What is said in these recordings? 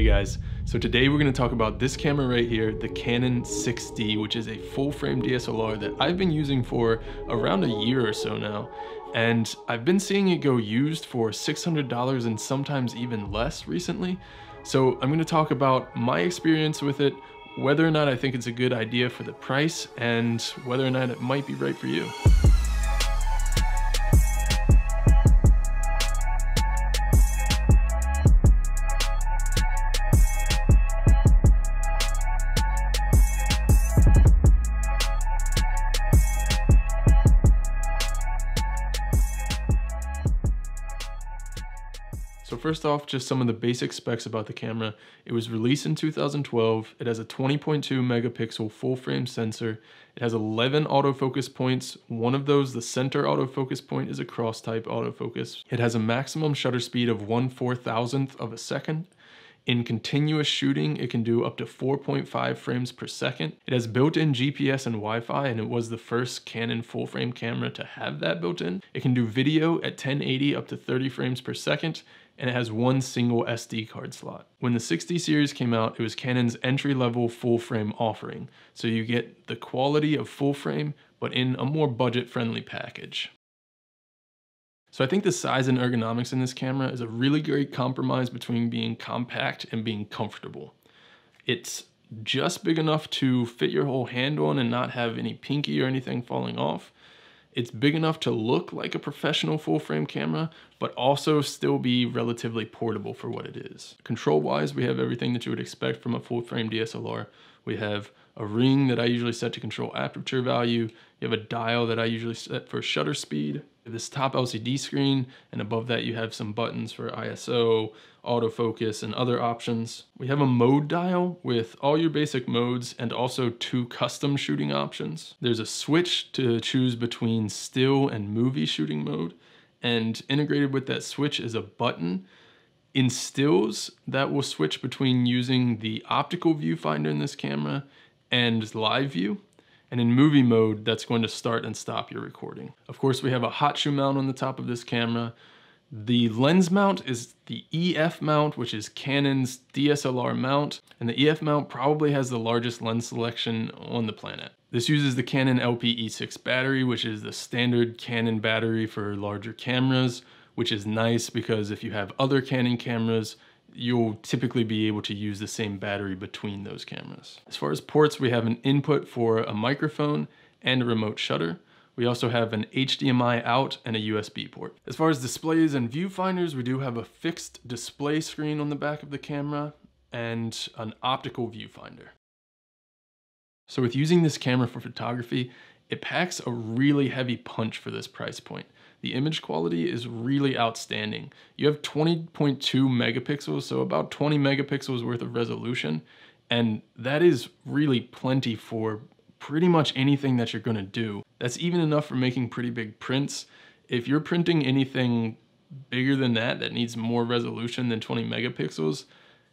Hey guys, so today we're going to talk about this camera right here, the Canon 6D, which is a full frame DSLR that I've been using for around a year or so now. And I've been seeing it go used for $600 and sometimes even less recently. So I'm going to talk about my experience with it, whether or not I think it's a good idea for the price, and whether or not it might be right for you. So first off, just some of the basic specs about the camera. It was released in 2012. It has a 20.2 megapixel full frame sensor. It has 11 autofocus points. One of those, the center autofocus point, is a cross type autofocus. It has a maximum shutter speed of 1/4000th of a second. In continuous shooting, it can do up to 4.5 frames per second. It has built-in GPS and Wi-Fi, and it was the first Canon full-frame camera to have that built in. It can do video at 1080 up to 30 frames per second, and it has one single SD card slot. When the 6D series came out, it was Canon's entry-level full-frame offering, so you get the quality of full-frame, but in a more budget-friendly package. So I think the size and ergonomics in this camera is a really great compromise between being compact and being comfortable. It's just big enough to fit your whole hand on and not have any pinky or anything falling off. It's big enough to look like a professional full-frame camera, but also still be relatively portable for what it is. Control-wise, we have everything that you would expect from a full-frame DSLR. We have a ring that I usually set to control aperture value. You have a dial that I usually set for shutter speed. This top LCD screen, and above that you have some buttons for ISO, autofocus, and other options. We have a mode dial with all your basic modes and also 2 custom shooting options. There's a switch to choose between still and movie shooting mode, and integrated with that switch is a button. In stills, that will switch between using the optical viewfinder in this camera and live view. And in movie mode, that's going to start and stop your recording. Of course, we have a hot shoe mount on the top of this camera. The lens mount is the EF mount, which is Canon's DSLR mount. And the EF mount probably has the largest lens selection on the planet. This uses the Canon LPE6 battery, which is the standard Canon battery for larger cameras, which is nice because if you have other Canon cameras, you'll typically be able to use the same battery between those cameras. As far as ports, we have an input for a microphone and a remote shutter. We also have an HDMI out and a USB port. As far as displays and viewfinders, we do have a fixed display screen on the back of the camera and an optical viewfinder. So with using this camera for photography, it packs a really heavy punch for this price point. The image quality is really outstanding. You have 20.2 megapixels, so about 20 megapixels worth of resolution, and that is really plenty for pretty much anything that you're gonna do. That's even enough for making pretty big prints. If you're printing anything bigger than that needs more resolution than 20 megapixels,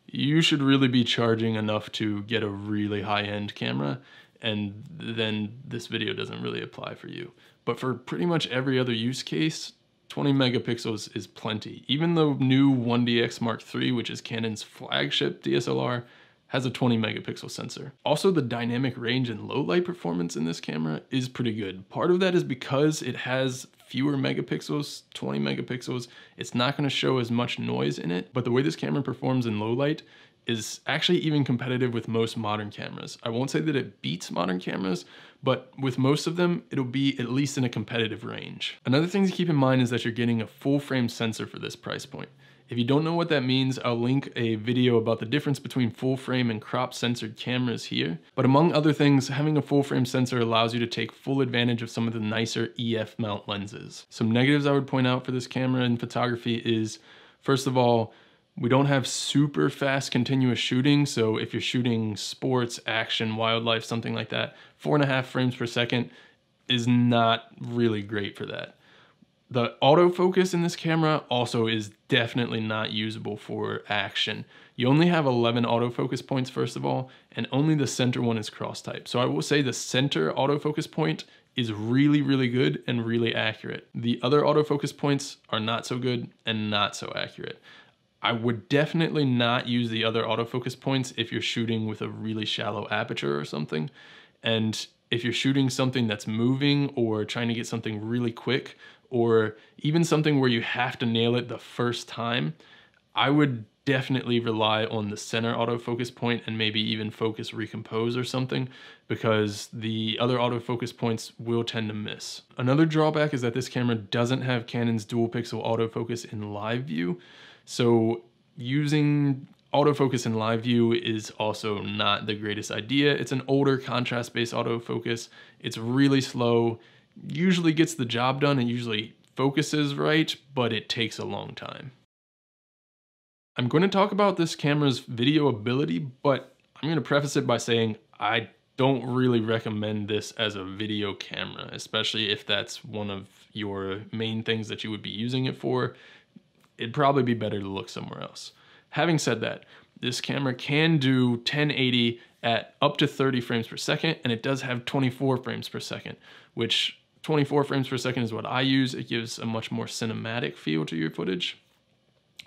you should really be charging enough to get a really high-end camera, and then this video doesn't really apply for you. But for pretty much every other use case, 20 megapixels is plenty. Even the new 1DX Mark III, which is Canon's flagship DSLR, has a 20 megapixel sensor. Also, the dynamic range and low light performance in this camera is pretty good. Part of that is because it has fewer megapixels, 20 megapixels. It's not gonna show as much noise in it, but the way this camera performs in low light is actually even competitive with most modern cameras. I won't say that it beats modern cameras, but with most of them, it'll be at least in a competitive range. Another thing to keep in mind is that you're getting a full frame sensor for this price point. If you don't know what that means, I'll link a video about the difference between full frame and crop censored cameras here. But among other things, having a full frame sensor allows you to take full advantage of some of the nicer EF mount lenses. Some negatives I would point out for this camera in photography is, first of all, we don't have super fast continuous shooting, so if you're shooting sports, action, wildlife, something like that, 4.5 frames per second is not really great for that. The autofocus in this camera also is definitely not usable for action. You only have 11 autofocus points, first of all, and only the center one is cross type. So I will say the center autofocus point is really, really good and really accurate. The other autofocus points are not so good and not so accurate. I would definitely not use the other autofocus points if you're shooting with a really shallow aperture or something. And if you're shooting something that's moving or trying to get something really quick, or even something where you have to nail it the first time, I would definitely rely on the center autofocus point and maybe even focus recompose or something, because the other autofocus points will tend to miss. Another drawback is that this camera doesn't have Canon's dual pixel autofocus in live view. So using autofocus in live view is also not the greatest idea. It's an older contrast-based autofocus. It's really slow, usually gets the job done and usually focuses right, but it takes a long time. I'm going to talk about this camera's video ability, but I'm going to preface it by saying I don't really recommend this as a video camera, especially if that's one of your main things that you would be using it for. It'd probably be better to look somewhere else. Having said that, this camera can do 1080 at up to 30 frames per second, and it does have 24 frames per second, which 24 frames per second is what I use. It gives a much more cinematic feel to your footage.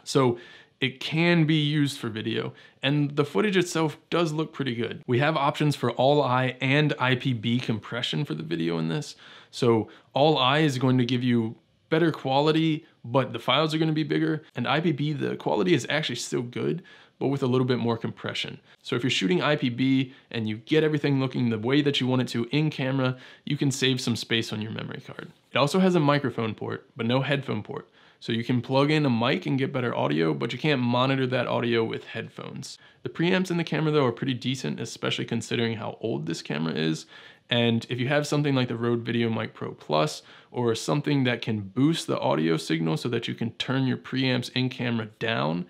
So it can be used for video, and the footage itself does look pretty good. We have options for All-I and IPB compression for the video in this. So All-I is going to give you better quality, but the files are going to be bigger, and IPB, the quality is actually still good, but with a little bit more compression. So if you're shooting IPB and you get everything looking the way that you want it to in camera, you can save some space on your memory card. It also has a microphone port, but no headphone port. So you can plug in a mic and get better audio, but you can't monitor that audio with headphones. The preamps in the camera though are pretty decent, especially considering how old this camera is. And if you have something like the Rode VideoMic Pro Plus, or something that can boost the audio signal so that you can turn your preamps in camera down,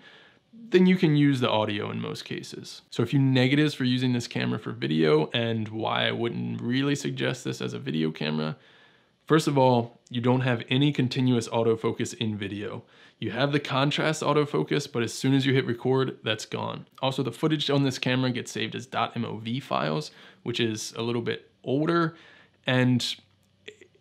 then you can use the audio in most cases. So a few negatives for using this camera for video and why I wouldn't really suggest this as a video camera. First of all, you don't have any continuous autofocus in video. You have the contrast autofocus, but as soon as you hit record, that's gone. Also, the footage on this camera gets saved as .mov files, which is a little bit older, and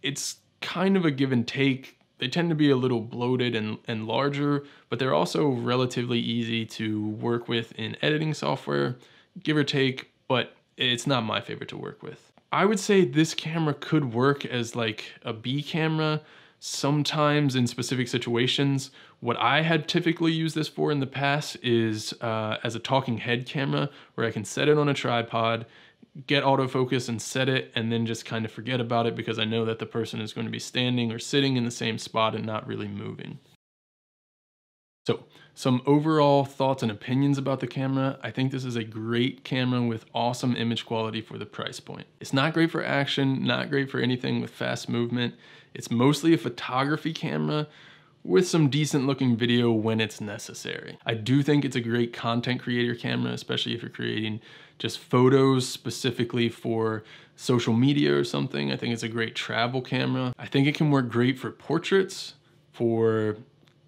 it's kind of a give and take. They tend to be a little bloated and larger, but they're also relatively easy to work with in editing software, give or take, but it's not my favorite to work with. I would say this camera could work as like a B camera sometimes in specific situations. What I had typically used this for in the past is as a talking head camera, where I can set it on a tripod, get autofocus and set it, and then just kind of forget about it because I know that the person is going to be standing or sitting in the same spot and not really moving. So, some overall thoughts and opinions about the camera. I think this is a great camera with awesome image quality for the price point. It's not great for action, not great for anything with fast movement. It's mostly a photography camera with some decent looking video when it's necessary. I do think it's a great content creator camera, especially if you're creating just photos specifically for social media or something. I think it's a great travel camera. I think it can work great for portraits, for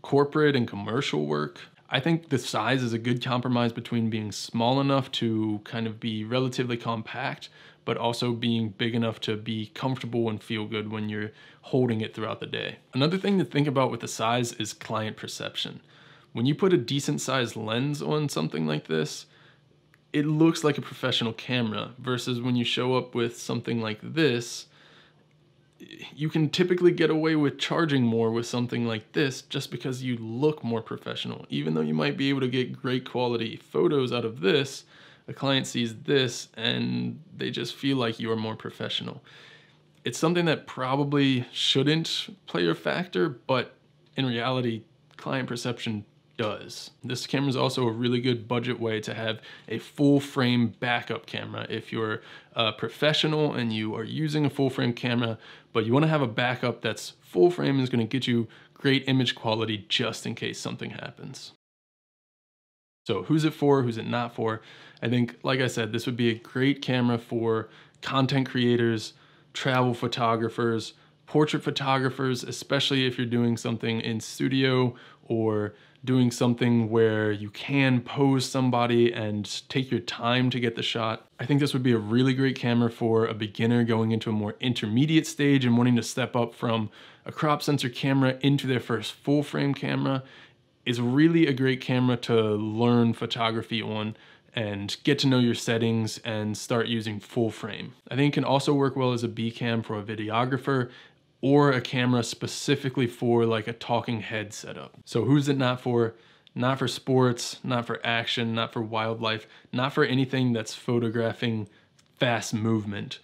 corporate and commercial work. I think the size is a good compromise between being small enough to kind of be relatively compact, but also being big enough to be comfortable and feel good when you're holding it throughout the day. Another thing to think about with the size is client perception. When you put a decent sized lens on something like this, it looks like a professional camera, versus when you show up with something like this, you can typically get away with charging more with something like this just because you look more professional. Even though you might be able to get great quality photos out of this, a client sees this and they just feel like you are more professional. It's something that probably shouldn't play a factor, but in reality, client perception does. This camera is also a really good budget way to have a full frame backup camera. If you're a professional and you are using a full frame camera, but you want to have a backup that's full frame and is going to get you great image quality just in case something happens. So who's it for? Who's it not for? I think, like I said, this would be a great camera for content creators, travel photographers, portrait photographers, especially if you're doing something in studio or doing something where you can pose somebody and take your time to get the shot. I think this would be a really great camera for a beginner going into a more intermediate stage and wanting to step up from a crop sensor camera into their first full frame camera. is really a great camera to learn photography on and get to know your settings and start using full frame. I think it can also work well as a B cam for a videographer or a camera specifically for like a talking head setup. So who's it not for? Not for sports, not for action, not for wildlife, not for anything that's photographing fast movement.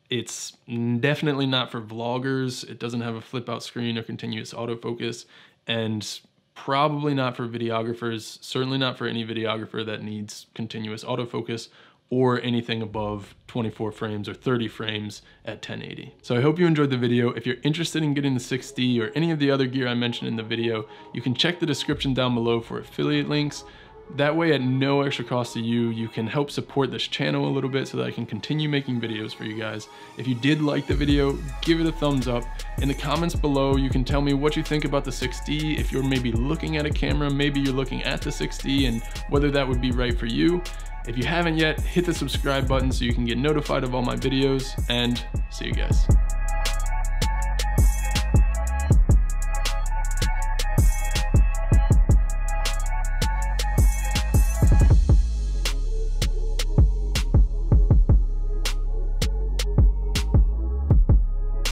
It's definitely not for vloggers. It doesn't have a flip out screen or continuous autofocus, and probably not for videographers, certainly not for any videographer that needs continuous autofocus or anything above 24 frames or 30 frames at 1080. So I hope you enjoyed the video. If you're interested in getting the 6D or any of the other gear I mentioned in the video, you can check the description down below for affiliate links. That way, at no extra cost to you, you can help support this channel a little bit so that I can continue making videos for you guys. If you did like the video, give it a thumbs up. In the comments below, you can tell me what you think about the 6D, if you're maybe looking at a camera, maybe you're looking at the 6D and whether that would be right for you. If you haven't yet, hit the subscribe button so you can get notified of all my videos, and see you guys.